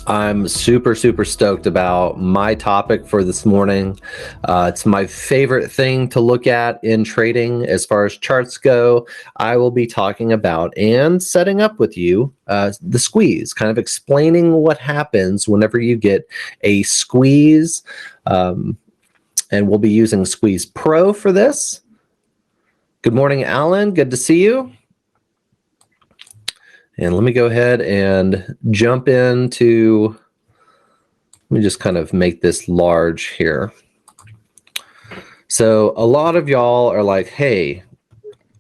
I'm super stoked about my topic for this morning. It's my favorite thing to look at in trading as far as charts go. I will be talking about and setting up with you the squeeze, kind of explaining what happens whenever you get a squeeze. And we'll be using Squeeze Pro for this. Good morning, Alan. Good to see you. And let me go ahead and jump into, let me just kind of make this large here. So a lot of y'all are like, hey,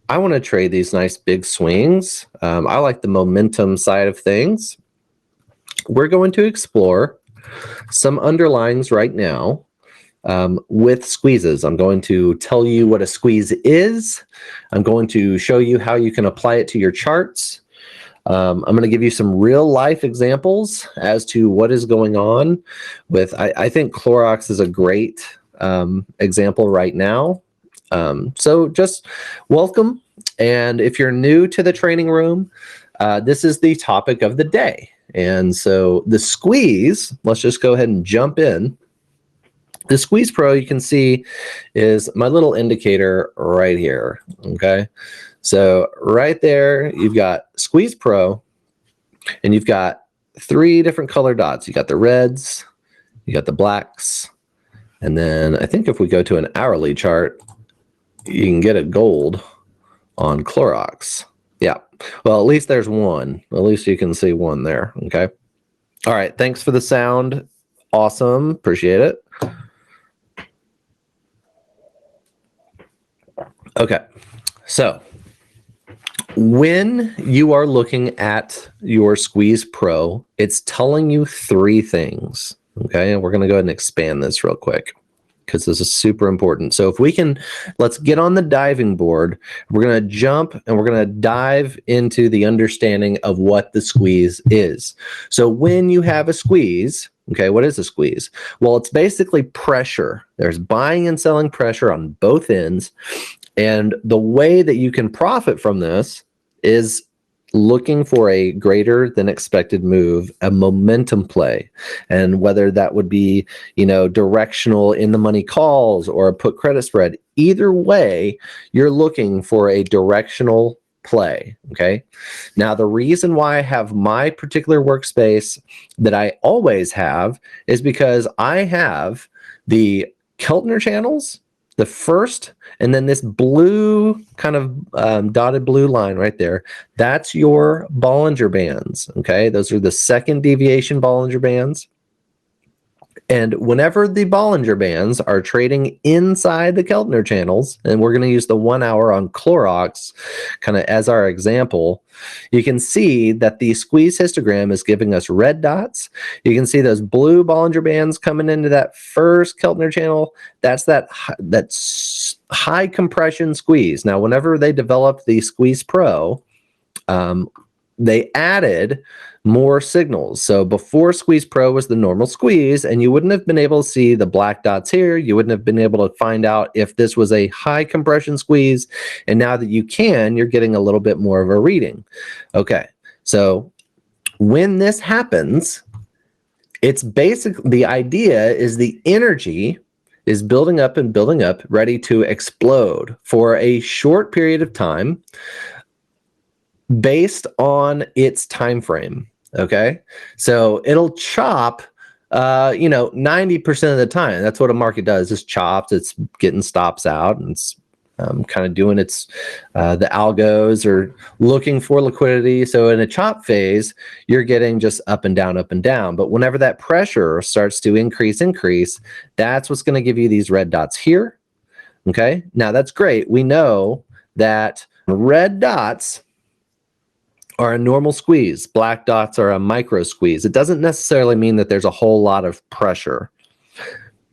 I want to trade these nice big swings. I like the momentum side of things. We're going to explore some underlyings right now with squeezes. I'm going to tell you what a squeeze is. I'm going to show you how you can apply it to your charts. I'm going to give you some real life examples as to what is going on with, I think Clorox is a great example right now. So just welcome. And if you're new to the training room, this is the topic of the day. And so the squeeze, let's just go ahead and jump in. The Squeeze Pro, you can see, is my little indicator right here, okay? So right there, you've got Squeeze Pro, and you've got three different color dots. You got the reds, you got the blacks, and then I think if we go to an hourly chart, you can get a gold on Clorox. Yeah, well, at least there's one. At least you can see one there, okay? All right, thanks for the sound. Awesome, appreciate it. Okay, so when you are looking at your Squeeze Pro, it's telling you three things, okay? And we're going to go ahead and expand this real quick because this is super important. So if we can, let's get on the diving board. We're going to jump and we're going to dive into the understanding of what the squeeze is. So when you have a squeeze, okay, what is a squeeze? Well, it's basically pressure. There's buying and selling pressure on both ends. And the way that you can profit from this is looking for a greater than expected move, a momentum play. And whether that would be, you know, directional in the money calls or a put credit spread, either way, you're looking for a directional play, okay? Now, the reason why I have my particular workspace that I always have is because I have the Keltner channels, the first, and then this blue kind of dotted blue line right there, that's your Bollinger Bands, okay? Those are the second deviation Bollinger Bands. And whenever the Bollinger Bands are trading inside the Keltner channels, and we're going to use the 1 hour on Clorox kind of as our example, you can see that the squeeze histogram is giving us red dots. You can see those blue Bollinger Bands coming into that first Keltner channel. That's high compression squeeze. Now, whenever they developed the Squeeze Pro, they added more signals. So before Squeeze Pro was the normal squeeze, and you wouldn't have been able to see the black dots here. You wouldn't have been able to find out if this was a high compression squeeze. And now that you can, you're getting a little bit more of a reading. Okay, so when this happens, it's basically, the idea is the energy is building up and building up, ready to explode for a short period of time based on its time frame. Okay, so it'll chop, 90% of the time. That's what a market does. It's chops. It's getting stops out, and it's kind of doing its. The algos are looking for liquidity. So in a chop phase, you're getting just up and down, up and down. But whenever that pressure starts to increase, that's what's going to give you these red dots here. Okay, now that's great. We know that red dots are a normal squeeze. Black dots are a micro squeeze. It doesn't necessarily mean that there's a whole lot of pressure,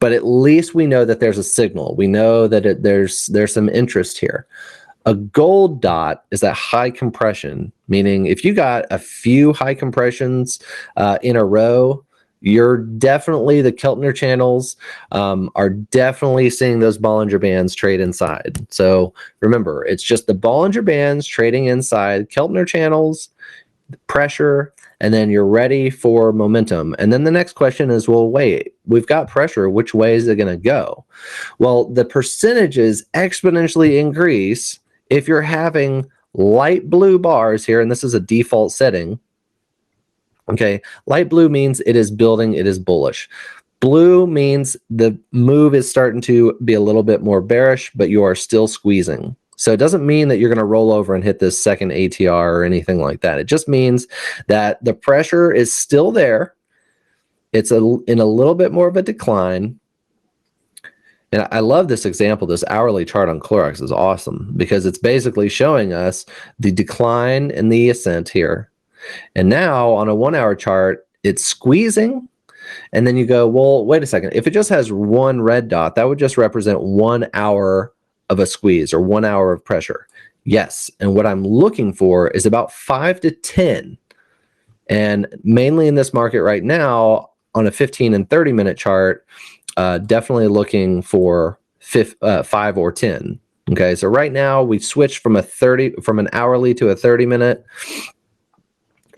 but at least we know that there's a signal. We know that there's some interest here. A gold dot is that high compression, meaning if you got a few high compressions in a row, you're definitely, the Keltner channels are definitely seeing those Bollinger Bands trade inside. So remember, it's just the Bollinger Bands trading inside Keltner channels, pressure, and then you're ready for momentum. And then the next question is, well, wait, we've got pressure. Which way is it going to go? Well, the percentages exponentially increase if you're having light blue bars here, and this is a default setting. Okay, light blue means it is building, it is bullish. Blue means the move is starting to be a little bit more bearish, but you are still squeezing. So it doesn't mean that you're going to roll over and hit this second ATR or anything like that. It just means that the pressure is still there. It's in a little bit more of a decline. And I love this example. This hourly chart on Clorox is awesome because it's basically showing us the decline and the ascent here. And now on a 1 hour chart, it's squeezing. And then you go, well, wait a second. If it just has one red dot, that would just represent 1 hour of a squeeze or 1 hour of pressure. Yes. And what I'm looking for is about 5 to 10. And mainly in this market right now, on a 15 and 30 minute chart, definitely looking for 5 or 10. Okay. So right now we've switched from an hourly to a 30 minute.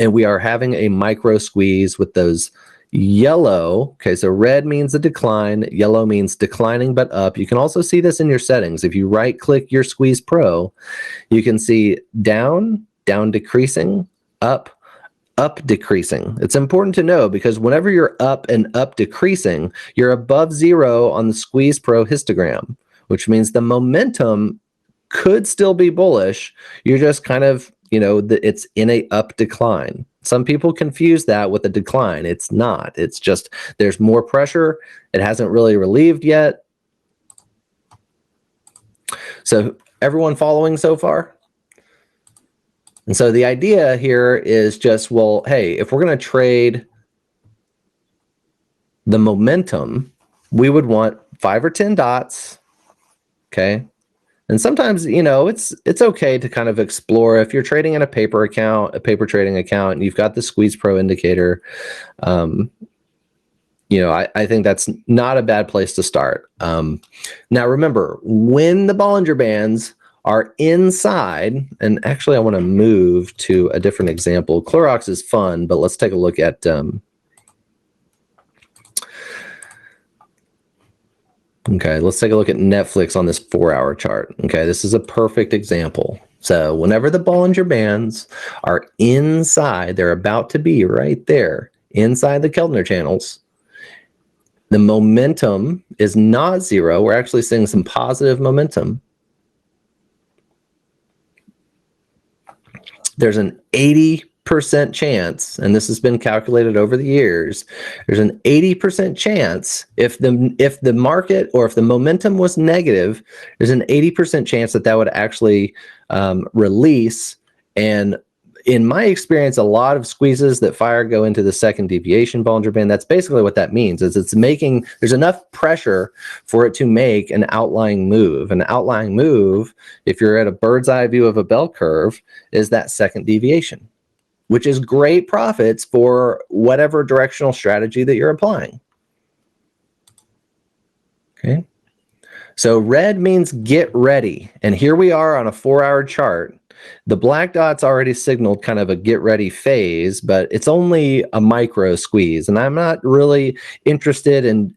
And we are having a micro squeeze with those yellow. Okay, so red means a decline. Yellow means declining but up. You can also see this in your settings. If you right click your Squeeze Pro, you can see down, down decreasing, up decreasing. It's important to know because whenever you're up and up decreasing, you're above zero on the Squeeze Pro histogram, which means the momentum could still be bullish. You're just kind of, it's in a up decline. Some people confuse that with a decline. It's not. It's just there's more pressure. It hasn't really relieved yet. So everyone following so far? And so the idea here is just, well, hey, if we're going to trade the momentum, we would want 5 or 10 dots. Okay. And sometimes, it's okay to kind of explore if you're trading in a paper trading account, and you've got the Squeeze Pro indicator. I think that's not a bad place to start. Now, remember, when the Bollinger Bands are inside, and actually I want to move to a different example. Clorox is fun, but let's take a look at okay, let's take a look at Netflix on this 4 hour chart. Okay, this is a perfect example. So whenever the Bollinger Bands are inside, they're about to be right there inside the Keltner channels. The momentum is not zero. We're actually seeing some positive momentum. There's an 80% chance, and this has been calculated over the years, there's an 80% chance if the market or if the momentum was negative, there's an 80% chance that would actually release. And in my experience, a lot of squeezes that fire go into the second deviation Bollinger Band. That's basically what that means, is there's enough pressure for it to make an outlying move. An outlying move, if you're at a bird's eye view of a bell curve, is that second deviation, which is great profits for whatever directional strategy that you're applying. Okay. So red means get ready. And here we are on a 4 hour chart. The black dot's already signaled kind of a get ready phase, but it's only a micro squeeze. And I'm not really interested in,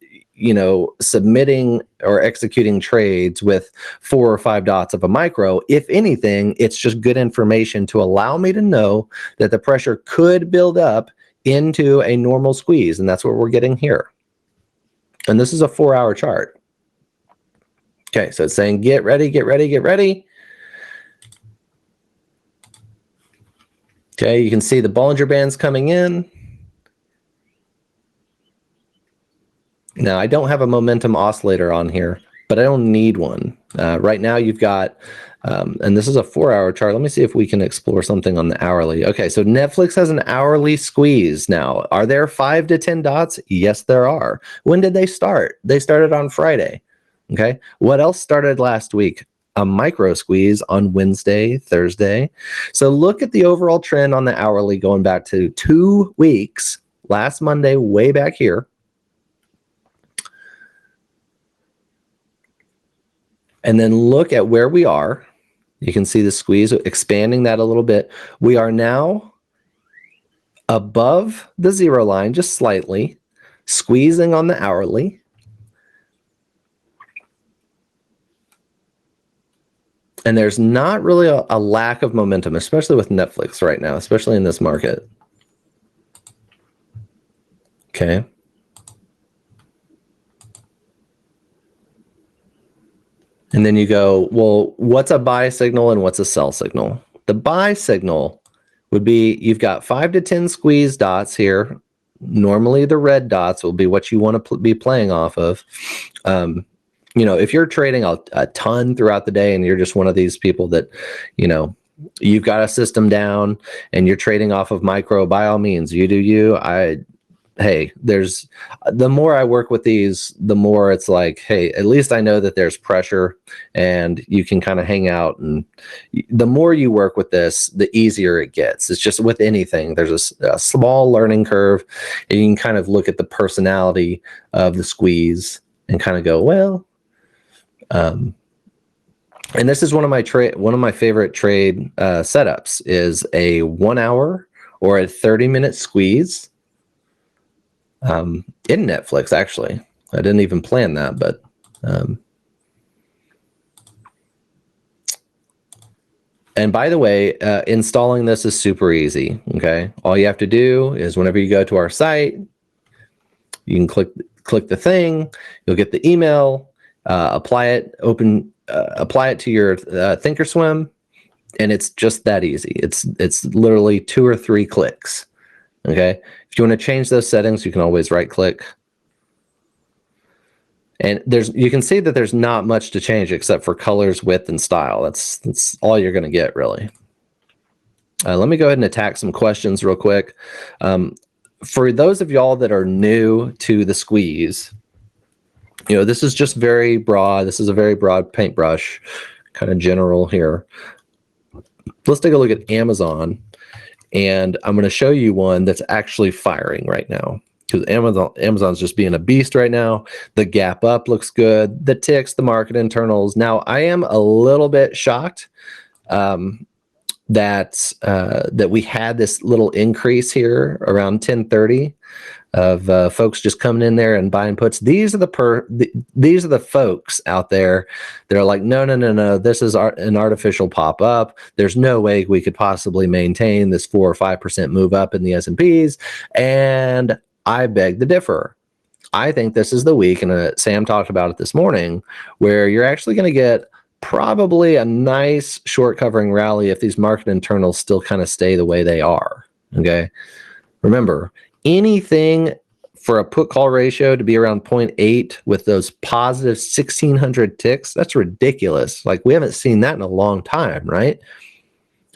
submitting or executing trades with 4 or 5 dots of a micro. If anything, it's just good information to allow me to know that the pressure could build up into a normal squeeze. And that's what we're getting here. And this is a 4 hour chart. Okay, so it's saying get ready, get ready, get ready. Okay, you can see the Bollinger Bands coming in. Now, I don't have a momentum oscillator on here, but I don't need one. Right now, you've got, and this is a 4 hour chart. Let me see if we can explore something on the hourly. Okay, so Netflix has an hourly squeeze now. Are there 5 to 10 dots? Yes, there are. When did they start? They started on Friday. Okay, what else started last week? A micro squeeze on Wednesday, Thursday. So look at the overall trend on the hourly going back to 2 weeks, last Monday, way back here. And then look at where we are. You can see the squeeze expanding that a little bit. We are now above the zero line, just slightly, squeezing on the hourly. And there's not really a lack of momentum, especially with Netflix right now, especially in this market. Okay. And then you go, well, what's a buy signal and what's a sell signal? The buy signal would be you've got 5 to 10 squeeze dots here. Normally the red dots will be what you want to be playing off of. You know, if you're trading a ton throughout the day and you're just one of these people that, you know, you've got a system down and you're trading off of micro, by all means, you do you. Hey, there's the more I work with these, the more it's like, hey, at least I know that there's pressure and you can kind of hang out. And the more you work with this, the easier it gets. It's just with anything, there's a small learning curve. And you can kind of look at the personality of the squeeze and kind of go, well, and this is one of my favorite trade setups is a 1 hour or a 30-minute squeeze. In Netflix, actually. I didn't even plan that, but and by the way, installing this is super easy. Okay, all you have to do is whenever you go to our site, you can click the thing, you'll get the email, apply it to your Thinkorswim, and it's just that easy. It's literally 2 or 3 clicks. Okay, if you want to change those settings, you can always right click. And you can see that there's not much to change except for colors, width, and style. That's all you're going to get, really. Let me go ahead and attack some questions real quick. For those of y'all that are new to the squeeze, you know, this is just very broad. This is a very broad paintbrush, kind of general here. Let's take a look at Amazon. And I'm going to show you one that's actually firing right now because Amazon's just being a beast right now. The gap up looks good. The ticks, the market internals. Now, I am a little bit shocked that we had this little increase here around 10:30 of folks just coming in there and buying puts. These are the folks out there that are like, no, this is an artificial pop up. There's no way we could possibly maintain this 4 or 5% move up in the S&Ps. And I beg to differ. I think this is the week, and Sam talked about it this morning, where you're actually going to get probably a nice short covering rally if these market internals still kind of stay the way they are. Okay. Remember, anything for a put call ratio to be around 0.8 with those positive 1600 ticks, that's ridiculous. Like, we haven't seen that in a long time, right?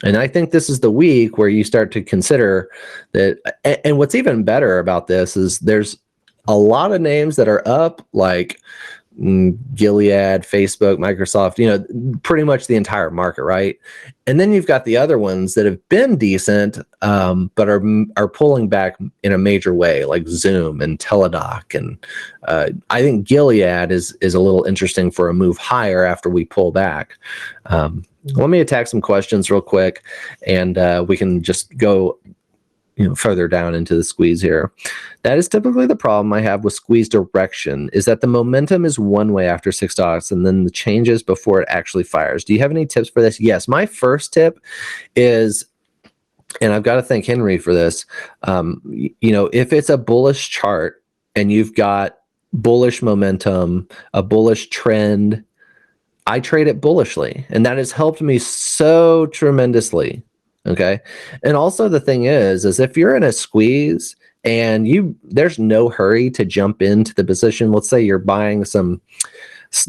And I think this is the week where you start to consider that. And what's even better about this is there's a lot of names that are up, like Gilead, Facebook, Microsoft, you know, pretty much the entire market, right? And then you've got the other ones that have been decent, but are pulling back in a major way, like Zoom and TDOC. And I think Gilead is a little interesting for a move higher after we pull back. Let me attack some questions real quick, and we can just go further down into the squeeze here. That is typically the problem I have with squeeze direction, is that the momentum is one way after 6 dots and then the changes before it actually fires. Do you have any tips for this? Yes. My first tip is, and I've got to thank Henry for this, if it's a bullish chart and you've got bullish momentum, a bullish trend, I trade it bullishly, and that has helped me so tremendously. Okay. And also the thing is if you're in a squeeze and there's no hurry to jump into the position, let's say you're buying some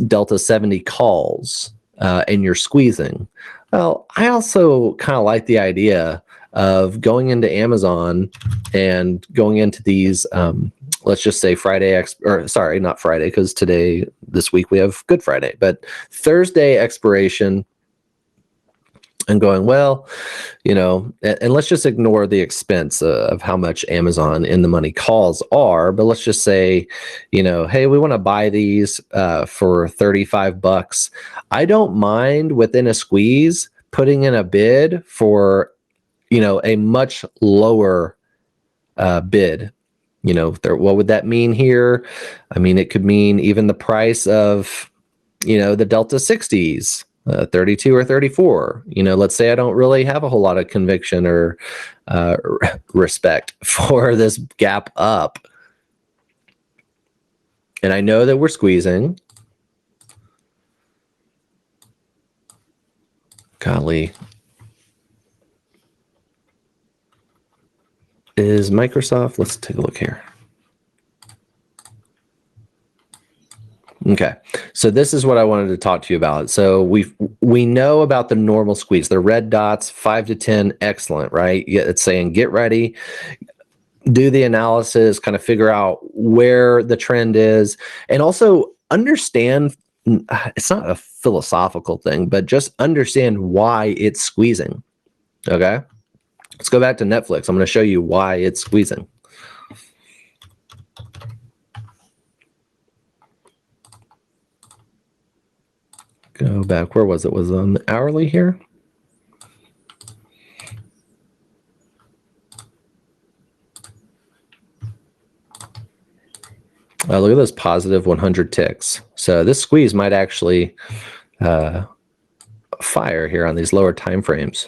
Delta 70 calls and you're squeezing. Well, I also kind of like the idea of going into Amazon and going into these, let's just say not Friday, because this week we have Good Friday, but Thursday expiration, and going, well, and let's just ignore the expense of how much Amazon in the money calls are, but let's just say, hey, we want to buy these for $35. I don't mind within a squeeze putting in a bid for, a much lower bid. You know, what would that mean here? I mean, it could mean even the price of, you know, the Delta 60s, 32 or 34. You know, let's say I don't really have a whole lot of conviction or respect for this gap up. And I know that we're squeezing. Golly. Is Microsoft, let's take a look here. Okay, so this is what I wanted to talk to you about. So we know about the normal squeeze, the red dots, 5 to 10, excellent, right? It's saying get ready, do the analysis, kind of figure out where the trend is, and also understand, it's not a philosophical thing, but just understand why it's squeezing, okay? Let's go back to Netflix. I'm going to show you why it's squeezing. Go back. Where was it? Was it on the hourly here? Look at those positive 100 ticks. So this squeeze might actually fire here on these lower time frames.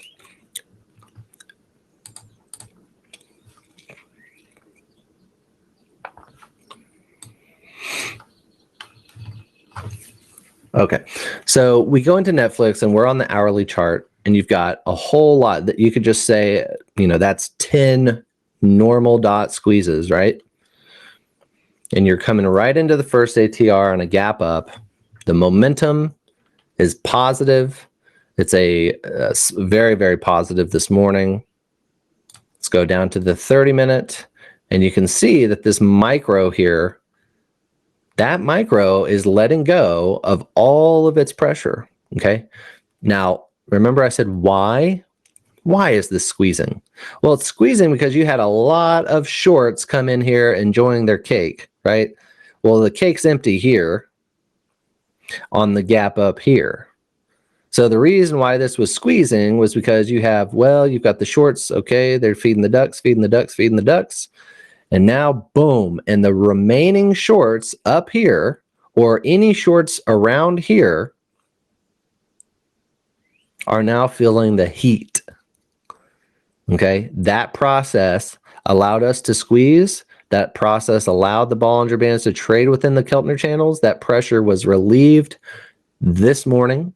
Okay, so we go into Netflix and we're on the hourly chart, and you've got a whole lot that you could just say, you know, that's 10 normal dot squeezes, right? And you're coming right into the first ATR on a gap up. The momentum is positive. It's a very, very positive this morning. Let's go down to the 30-minute, and you can see that this micro here, that micro is letting go of all of its pressure, okay? Now, remember I said why? Why is this squeezing? Well, it's squeezing because you had a lot of shorts come in here enjoying their cake, right? Well, the cake's empty here on the gap up here. So the reason why this was squeezing was because you have, well, you've got the shorts, okay, they're feeding the ducks, feeding the ducks, feeding the ducks. And now, boom, and the remaining shorts up here, or any shorts around here, are now feeling the heat. Okay, that process allowed us to squeeze. That process allowed the Bollinger Bands to trade within the Keltner channels. That pressure was relieved this morning.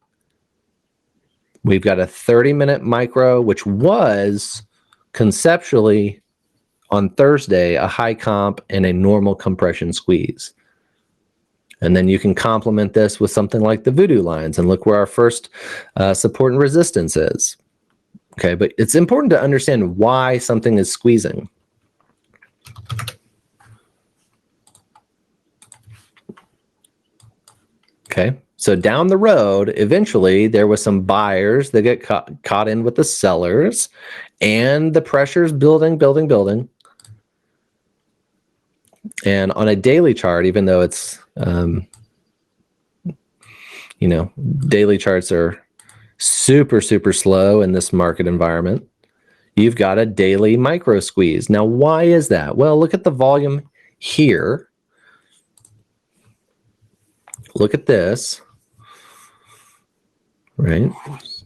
We've got a 30-minute micro, which was conceptually on Thursday a high comp and a normal compression squeeze. And then you can complement this with something like the voodoo lines and look where our first support and resistance is. Okay, but it's important to understand why something is squeezing. Okay, so down the road, eventually there was some buyers that get caught in with the sellers, and the pressure's building. And on a daily chart, even though it's, you know, daily charts are super, super slow in this market environment, you've got a daily micro squeeze. Now, why is that? Well, look at the volume here. Look at this, right?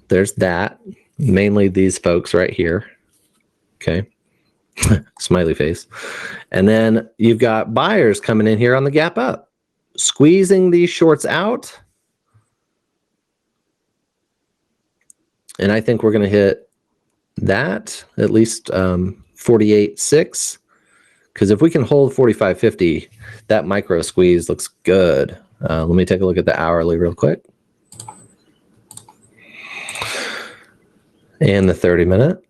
There's that, mainly these folks right here, okay? Smiley face. And then you've got buyers coming in here on the gap up, squeezing these shorts out. And I think we're going to hit that, at least 48.6. Because if we can hold 45.50, that micro squeeze looks good. Let me take a look at the hourly real quick. And the 30-minute.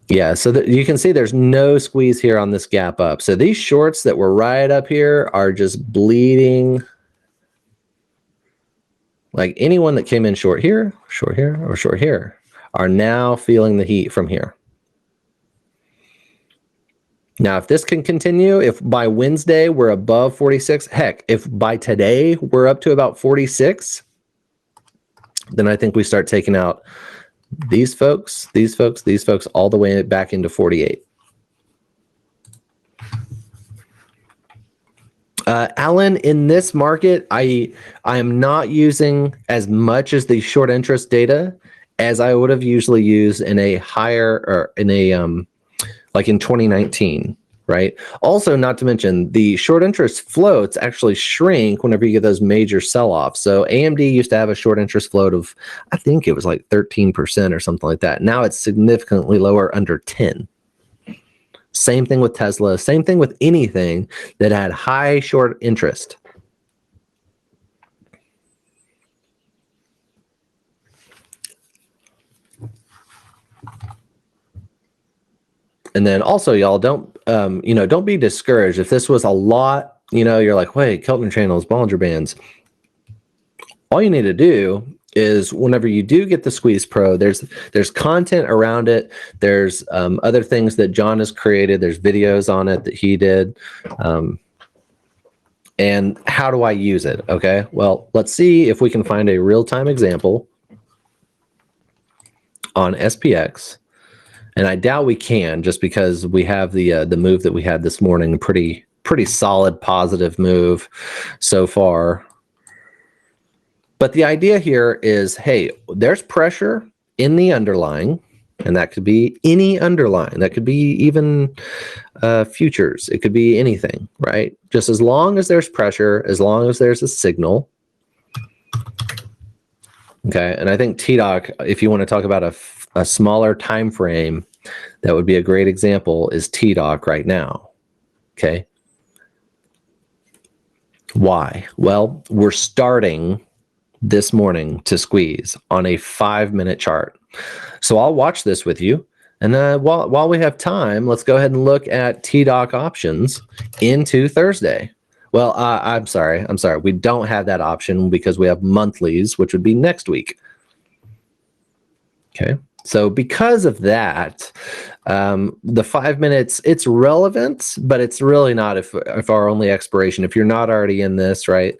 Yeah, so you can see there's no squeeze here on this gap up. So these shorts that were right up here are just bleeding. Like anyone that came in short here, or short here, are now feeling the heat from here. Now, if this can continue, if by Wednesday we're above 46, heck, if by today we're up to about 46, then I think we start taking out these folks, all the way back into 48. Alan, in this market, I am not using as much as the short interest data as I would have usually used in a higher or in a like in 2019, right? Also, not to mention the short interest floats actually shrink whenever you get those major sell-offs. So AMD used to have a short interest float of, I think it was like 13% or something like that. Now it's significantly lower, under 10. Same thing with Tesla, same thing with anything that had high short interest. And then also, y'all, don't be discouraged. If this was a lot, you're like, wait, Keltner channels, Bollinger Bands. All you need to do is whenever you do get the Squeeze Pro, there's content around it. There's other things that John has created. There's videos on it that he did. And how do I use it? Okay, well, let's see if we can find a real-time example on SPX. And I doubt we can, just because we have the move that we had this morning, pretty solid positive move so far. But the idea here is, hey, there's pressure in the underlying, and that could be any underlying. That could be even futures. It could be anything, right? Just as long as there's pressure, as long as there's a signal. Okay, and I think TDOC, if you want to talk about a smaller time frame, that would be a great example, is TDOC right now. Okay. Why? Well, we're starting this morning to squeeze on a 5-minute chart. So I'll watch this with you. And while we have time, let's go ahead and look at TDOC options into Thursday. Well, I'm sorry. We don't have that option because we have monthlies, which would be next week. Okay. So because of that, the 5 minutes, it's relevant, but it's really not if our only expiration, if you're not already in this, right?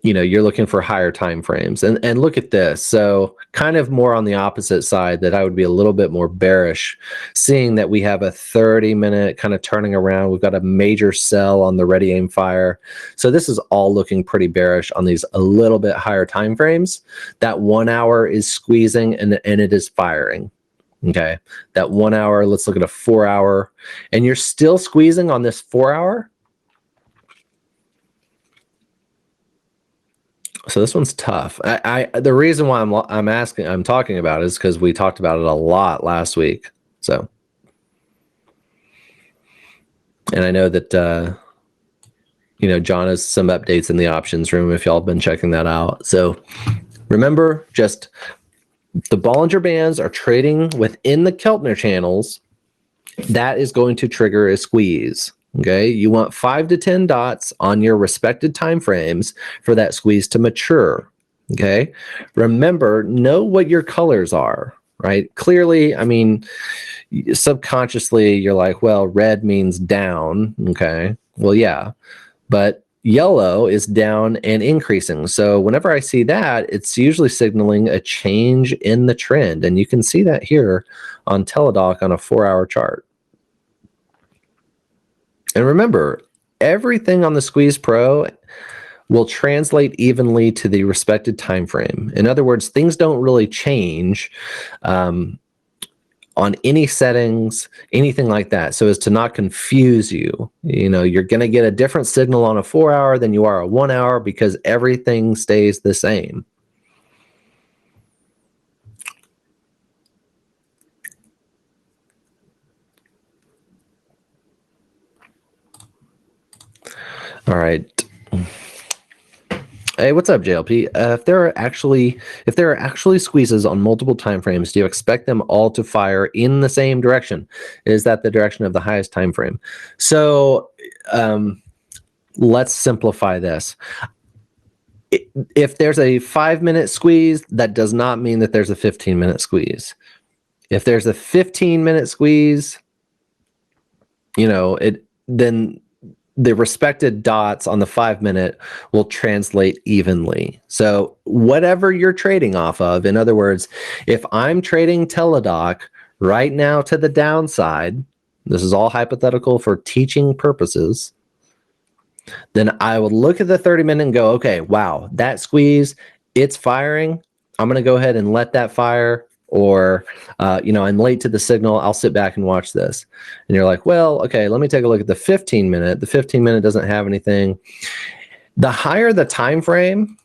You're looking for higher time frames. And look at this. So kind of more on the opposite side, that I would be a little bit more bearish, seeing that we have a 30-minute kind of turning around. We've got a major sell on the ready aim fire. So this is all looking pretty bearish on these a little bit higher time frames. That 1 hour is squeezing and it is firing. Okay. That 1 hour, let's look at a 4 hour, and you're still squeezing on this 4 hour. So this one's tough. The reason why I'm talking about it is because we talked about it a lot last week. So, and I know that John has some updates in the options room if y'all have been checking that out. So remember, just the Bollinger Bands are trading within the Keltner channels. That is going to trigger a squeeze. Okay, you want 5 to 10 dots on your respected time frames for that squeeze to mature. Okay, remember, know what your colors are, right? Clearly, I mean, subconsciously, you're like, well, red means down. Okay, well, yeah, but yellow is down and increasing. So whenever I see that, it's usually signaling a change in the trend. And you can see that here on Teladoc on a 4-hour chart. And remember, everything on the Squeeze Pro will translate evenly to the respected time frame. In other words, things don't really change on any settings, anything like that, so as to not confuse you. You're going to get a different signal on a 4 hour than you are a 1 hour because everything stays the same. All right. Hey, what's up, JLP? If there are actually squeezes on multiple time frames, do you expect them all to fire in the same direction? Is that the direction of the highest time frame? So let's simplify this. If there's a 5-minute squeeze, that does not mean that there's a 15-minute squeeze. If there's a 15-minute squeeze, then the respected dots on the 5-minute will translate evenly. So whatever you're trading off of, in other words, if I'm trading Teladoc right now to the downside, this is all hypothetical for teaching purposes, then I would look at the 30-minute and go, okay, wow, that squeeze, it's firing. I'm going to go ahead and let that fire. Or, I'm late to the signal. I'll sit back and watch this. And you're like, well, okay, let me take a look at the 15-minute. The 15-minute doesn't have anything. The higher the time frame,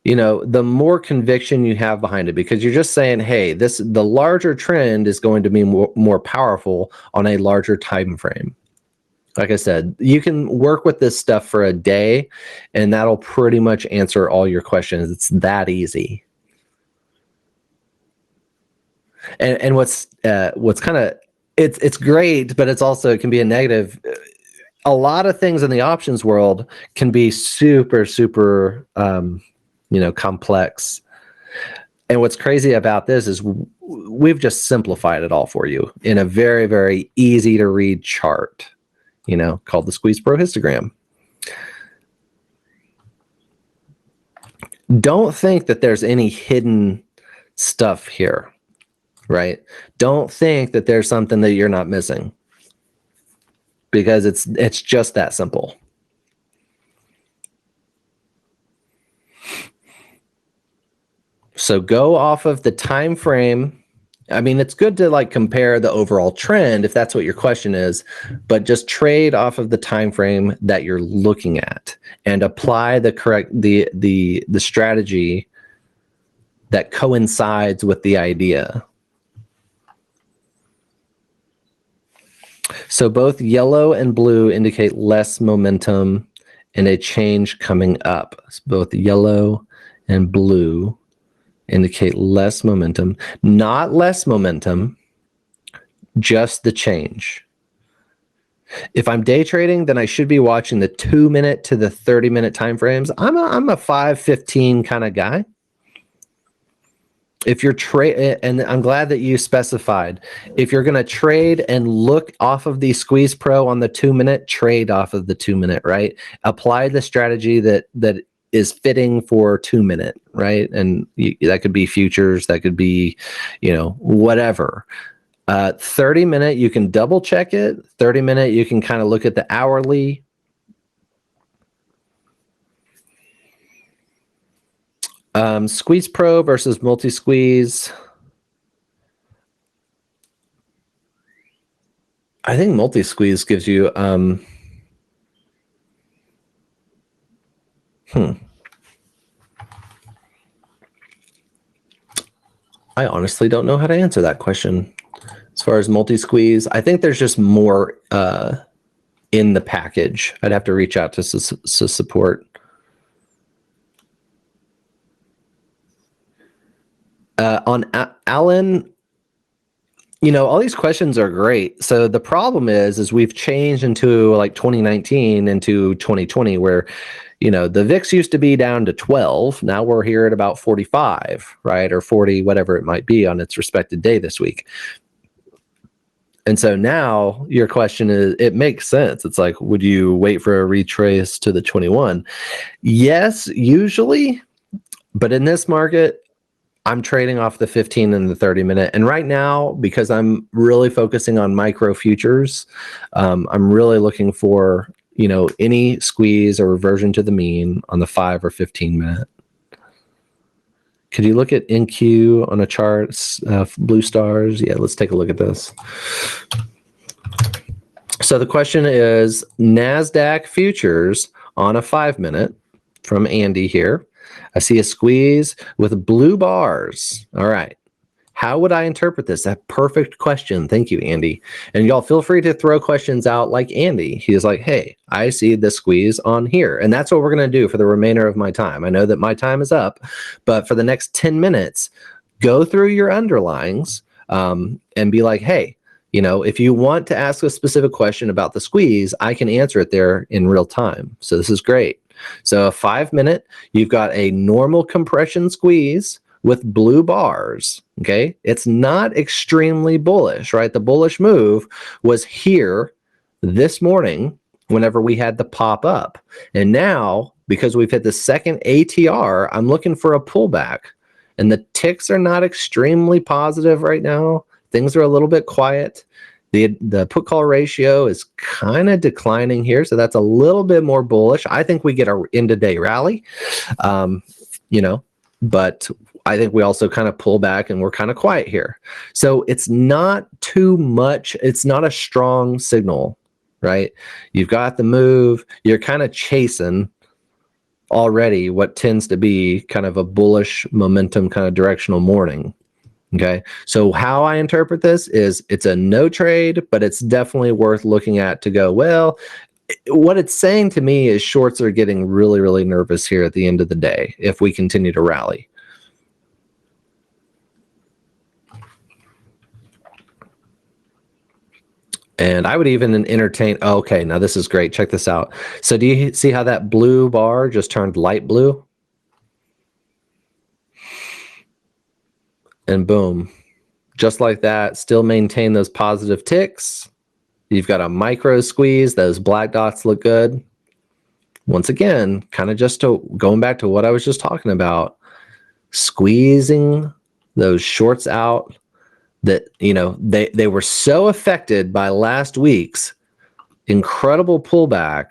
the more conviction you have behind it, because you're just saying, hey, the larger trend is going to be more powerful on a larger time frame. Like I said, you can work with this stuff for a day, and that'll pretty much answer all your questions. It's that easy. And what's kind of it's great, but it can be a negative. A lot of things in the options world can be super, super, complex. And what's crazy about this is we've just simplified it all for you in a very, very easy to read chart, called the Squeeze Pro histogram. Don't think that there's any hidden stuff here, right? Don't think that there's something that you're not missing, because it's just that simple. So go off of the time frame. I mean, it's good to compare the overall trend if that's what your question is, but just trade off of the time frame that you're looking at and apply the strategy that coincides with the idea. So both yellow and blue indicate less momentum and a change coming up. So both yellow and blue indicate less momentum, not less momentum, just the change. If I'm day trading, then I should be watching the 2-minute to the 30-minute time frames. I'm a 5-15 kind of guy. If you're and I'm glad that you specified, if you're going to trade and look off of the Squeeze Pro on the 2-minute, trade off of the 2-minute, right? Apply the strategy that is fitting for 2-minute, right? And that could be futures, that could be, whatever. 30-minute, you can double check it. 30-minute, you can kind of look at the hourly. Squeeze Pro versus multi-squeeze. I think multi-squeeze gives you I honestly don't know how to answer that question. As far as multi-squeeze, I think there's just more in the package. I'd have to reach out to support. On Alan, all these questions are great. So the problem is we've changed into 2019 into 2020, where the VIX used to be down to 12. Now we're here at about 45, right? Or 40, whatever it might be on its respected day this week. And so now your question is, it makes sense. It's like, would you wait for a retrace to the 21? Yes, usually. But in this market, I'm trading off the 15 and the 30-minute. And right now, because I'm really focusing on micro futures, I'm really looking for, any squeeze or reversion to the mean on the 5 or 15-minute. Could you look at NQ on a chart, blue stars? Yeah, let's take a look at this. So the question is NASDAQ Futures on a 5-minute from Andy here. I see a squeeze with blue bars. All right. How would I interpret this? A perfect question. Thank you, Andy. And y'all feel free to throw questions out like Andy. He's like, hey, I see the squeeze on here. And that's what we're going to do for the remainder of my time. I know that my time is up, but for the next 10 minutes, go through your underlyings and be like, hey, if you want to ask a specific question about the squeeze, I can answer it there in real time. So this is great. So a 5-minute, you've got a normal compression squeeze with blue bars, okay? It's not extremely bullish, right? The bullish move was here this morning whenever we had the pop up. And now, because we've hit the second ATR, I'm looking for a pullback. And the ticks are not extremely positive right now. Things are a little bit quiet. The put call ratio is kind of declining here, so that's a little bit more bullish. I think we get a end of day rally, but I think we also kind of pull back and we're kind of quiet here. So it's not too much. It's not a strong signal, right? You've got the move. You're kind of chasing already what tends to be kind of a bullish momentum kind of directional morning. Okay, so how I interpret this is it's a no trade, but it's definitely worth looking at to go, well, what it's saying to me is shorts are getting really, really nervous here at the end of the day if we continue to rally. And I would even entertain, okay, now this is great. Check this out. So do you see how that blue bar just turned light blue? And boom. Just like that, still maintain those positive ticks. You've got a micro squeeze. Those black dots look good. Once again, kind of just going back to what I was just talking about, squeezing those shorts out that, they were so affected by last week's incredible pullback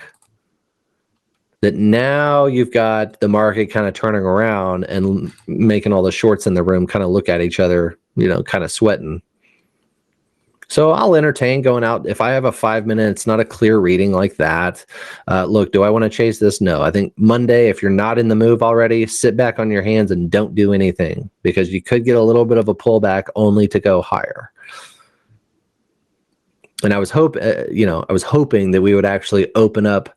that now you've got the market kind of turning around and making all the shorts in the room kind of look at each other, kind of sweating. So I'll entertain going out. If I have a 5 minute, it's not a clear reading like that. Look, do I want to chase this? No. I think Monday, if you're not in the move already, sit back on your hands and don't do anything because you could get a little bit of a pullback only to go higher. And I was hoping that we would actually open up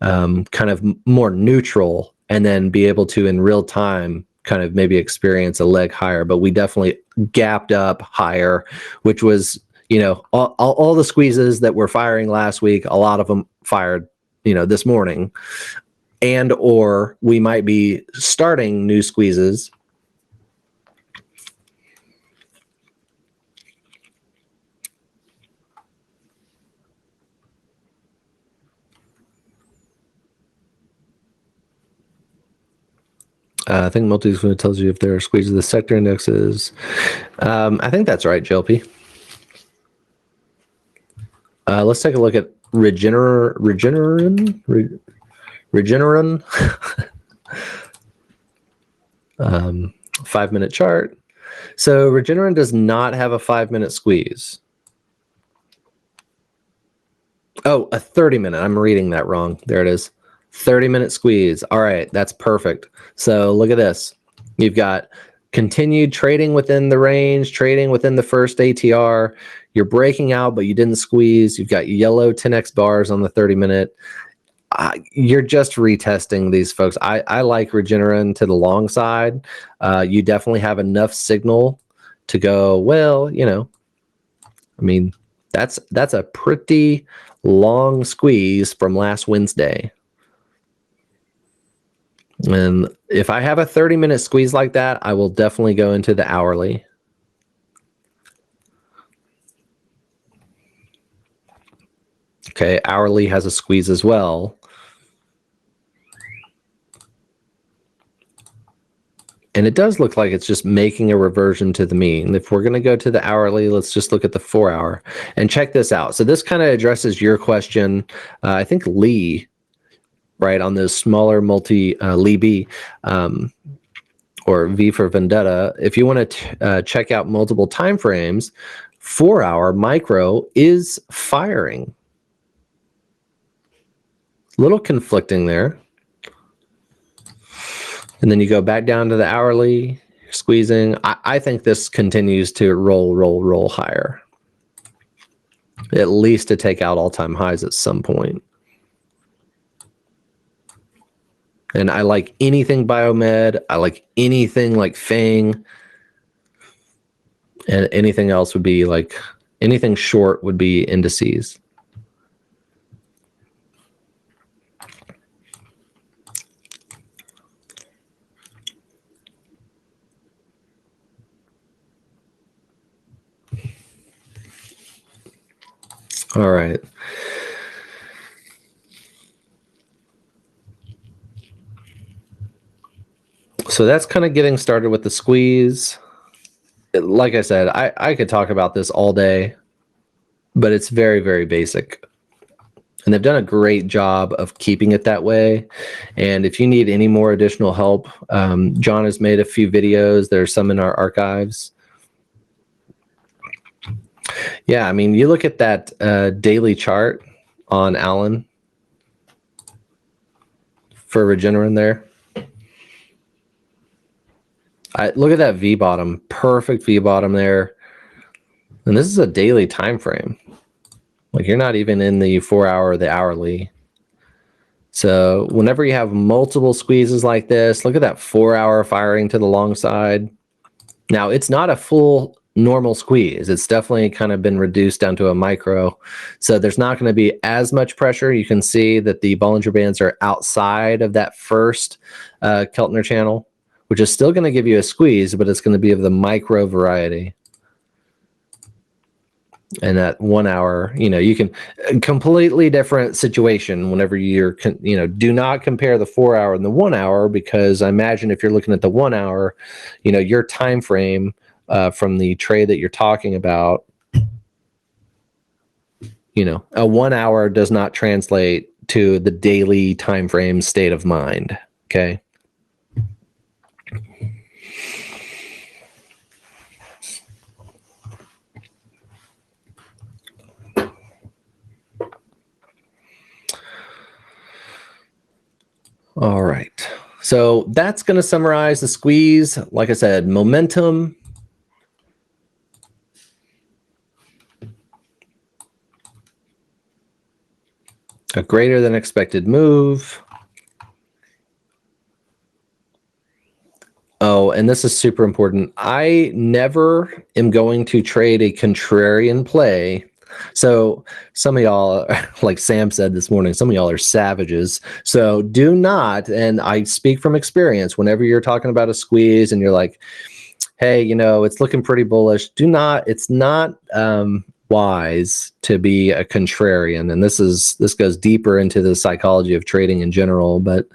kind of more neutral and then be able to in real time kind of maybe experience a leg higher. But we definitely gapped up higher, which was, all the squeezes that were firing last week, a lot of them fired, this morning. And or we might be starting new squeezes. I think multi tells you if there are squeezes the sector indexes. I think that's right, JLP. Let's take a look at Regeneron. 5 minute chart. So Regeneron does not have a 5 minute squeeze. Oh, a 30 minute. I'm reading that wrong. There it is. 30 minute squeeze. All right, that's perfect. So look at this. You've got continued trading within the range, trading within the first ATR. You're breaking out, but you didn't squeeze. You've got yellow 10x bars on the 30 minute. You're just retesting these folks. I like Regeneron to the long side. You definitely have enough signal to go, well, that's a pretty long squeeze from last Wednesday. And if I have a 30 minute squeeze like that, I will definitely go into the hourly. Okay, hourly has a squeeze as well. And it does look like it's just making a reversion to the mean. If we're going to go to the hourly, let's just look at the 4 hour and check this out. So this kind of addresses your question. I think Lee, right, on those smaller Lee B, or V for Vendetta. If you want to check out multiple time frames, 4 hour micro is firing. A little conflicting there. And then you go back down to the hourly, squeezing. I think this continues to roll higher. At least to take out all-time highs at some point. And I like anything biomed. I like anything like FANG. And anything else would be like, anything short would be indices. All right. So that's kind of getting started with the squeeze. Like I said, I could talk about this all day. but it's very, very basic. And they've done a great job of keeping it that way. And if you need any more additional help, John has made a few videos. There's some in our archives. Yeah, I mean, you look at that daily chart on Allen for Regeneron there. Look at that V bottom, perfect V bottom there. And this is a daily time frame. Like, you're not even in the 4 hour or the hourly. So whenever you have multiple squeezes like this, look at that 4 hour firing to the long side. Now, it's not a full normal squeeze. It's definitely kind of been reduced down to a micro. So there's not going to be as much pressure. You can see that the Bollinger Bands are outside of that first Keltner channel, which is still going to give you a squeeze, but it's going to be of the micro variety. And that 1 hour, you can completely different situation whenever you're, do not compare the 4 hour and the 1 hour, because I imagine if you're looking at the 1 hour, your time frame from the trade that you're talking about, a 1 hour does not translate to the daily time frame state of mind. Okay. All right, so that's going to summarize the squeeze. Like I said, momentum, a greater than expected move. Oh, and this is super important. I never am going to trade a contrarian play. So some of y'all, like Sam said this morning, some of y'all are savages. So do not, and I speak from experience, whenever you're talking about a squeeze and you're like, hey, it's looking pretty bullish, it's not wise to be a contrarian. And this goes deeper into the psychology of trading in general, but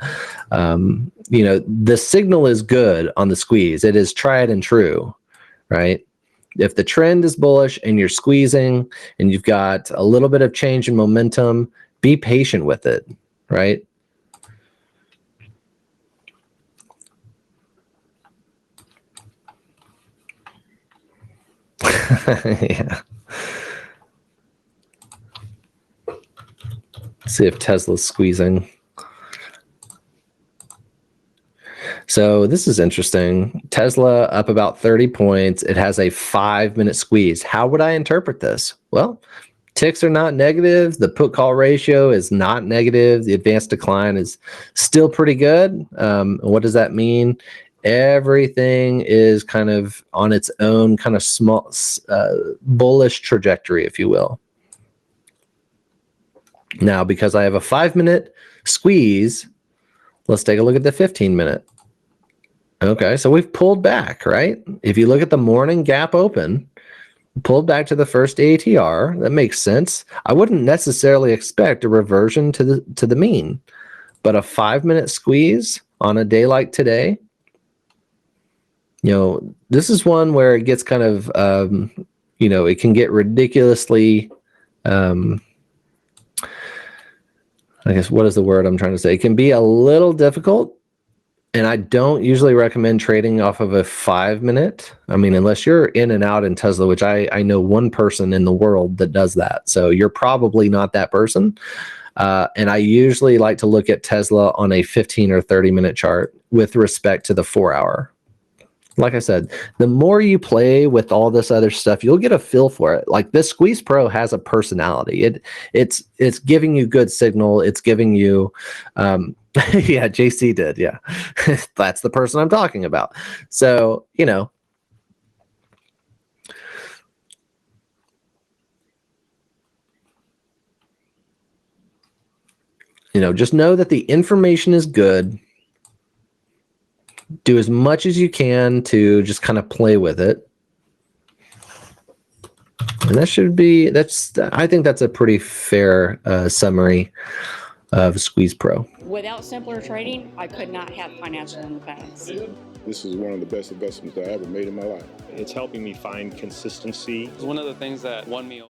the signal is good on the squeeze. It is tried and true, right? If the trend is bullish and you're squeezing and you've got a little bit of change in momentum, be patient with it, right? Yeah. Let's see if Tesla's squeezing. So this is interesting. Tesla up about 30 points. It has a 5-minute squeeze. How would I interpret this? Well, ticks are not negative. The put call ratio is not negative. The advanced decline is still pretty good. What does that mean? Everything is kind of on its own kind of small, bullish trajectory, if you will. Now, because I have a 5-minute squeeze, let's take a look at the 15-minute. Okay, so we've pulled back, right? If you look at the morning gap open, pulled back to the first ATR. That makes sense. I wouldn't necessarily expect a reversion to the mean, but a 5-minute squeeze on a day like today, this is one where it gets kind of, it can get ridiculously, I guess, what is the word I'm trying to say? It can be a little difficult. And I don't usually recommend trading off of a 5-minute. I mean, unless you're in and out in Tesla, which I know one person in the world that does that. So you're probably not that person. And I usually like to look at Tesla on a 15 or 30-minute chart with respect to the 4 hour. Like I said, the more you play with all this other stuff, you'll get a feel for it. Like, this Squeeze Pro has a personality. It's giving you good signal. It's giving you, yeah, JC did. Yeah, that's the person I'm talking about. So, just know that the information is good. Do as much as you can to just kind of play with it. And I think that's a pretty fair summary of Squeeze Pro. Without simpler trading, I could not have financial independence. This is one of the best investments I ever made in my life. It's helping me find consistency. It's one of the things that won me over.